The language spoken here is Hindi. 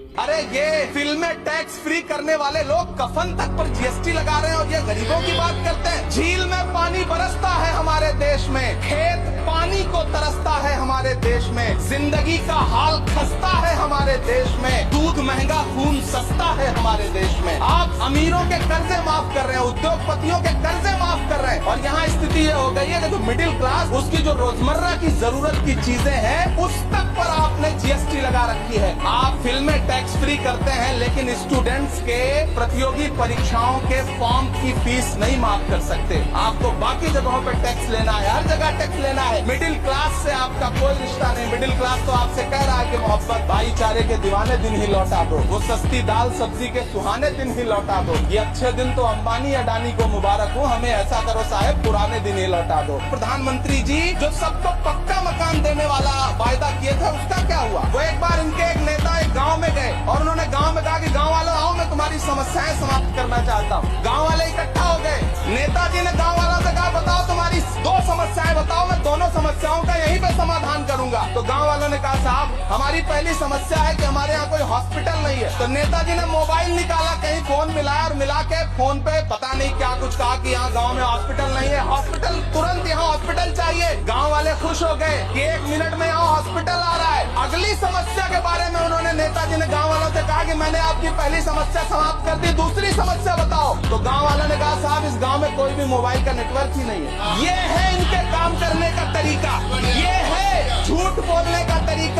अरे ये फिल्में टैक्स फ्री करने वाले लोग कफन तक पर जीएसटी लगा रहे हैं और ये गरीबों की बात करते हैं। झील में पानी बरसता है हमारे देश में, खेत पानी को तरसता है हमारे देश में, जिंदगी का हाल खस्ता है हमारे देश में, दूध महंगा खून सस्ता है हमारे देश में। आप अमीरों के कर्जे माफ कर रहे हैं, उद्योगपतियों के कर्जे माफ कर रहे हैं और यहाँ स्थिति ये हो गई है कि जो मिडिल क्लास उसकी जो रोजमर्रा की जरूरत की चीजें हैं उस तक पर आपने जीएसटी लगा रखी है। आप फिल्में टैक्स फ्री करते हैं लेकिन स्टूडेंट्स के प्रतियोगी परीक्षाओं के फॉर्म की फीस नहीं माफ कर सकते। आपको बाकी जगहों पर टैक्स लेना है, हर जगह टैक्स लेना है। मिडिल क्लास से आपका कोई रिश्ता नहीं। मिडिल क्लास तो आपसे कह रहा है कि मोहब्बत भाईचारे के दीवाने दिन ही लौटा दो, वो सस्ती दाल सब्जी के सुहाने दिन ही लौटा दो। ये अच्छे दिन तो अंबानी अडानी को मुबारक हो, हमें ऐसा करो साहब पुराने दिन ही लौटा दो। प्रधानमंत्री जी जो सबको पक्का मकान देने वाला वायदा किए थे उसका क्या हुआ? वो एक बार इनके एक नेता एक गाँव में गए और उन्होंने गांव में कहा कि गांव वालों आओ मैं तुम्हारी समस्याएं समाप्त करना चाहता हूँ। गांव वाले इकट्ठा हो गए। नेताजी ने गांव वालों से कहा बताओ तुम्हारी दो समस्याएं बताओ, मैं दोनों समस्याओं का यहीं पे समाधान करूंगा। तो गांव वालों ने कहा साहब हमारी पहली समस्या है कि हमारे यहाँ कोई हॉस्पिटल नहीं है। तो नेताजी ने मोबाइल निकाला, कहीं फोन मिलाया और मिला के फोन पे पता नहीं क्या कुछ कहा कि यहाँ गाँव में हॉस्पिटल नहीं है, हॉस्पिटल तुरंत यहाँ हॉस्पिटल चाहिए। गाँव वाले खुश हो गए कि 1 मिनट में यहाँ हॉस्पिटल आ रहा है। अगली समस्या के बारे में उन्होंने नेताजी ने गाँव वालों से कहा कि मैंने आपकी पहली समस्या समाप्त कर दी, दूसरी समस्या बताओ। तो गांव वालों ने कहा साहब इस गांव में कोई भी मोबाइल का नेटवर्क ही नहीं है। ये है इनके काम करने का तरीका, ये है झूठ बोलने का तरीका।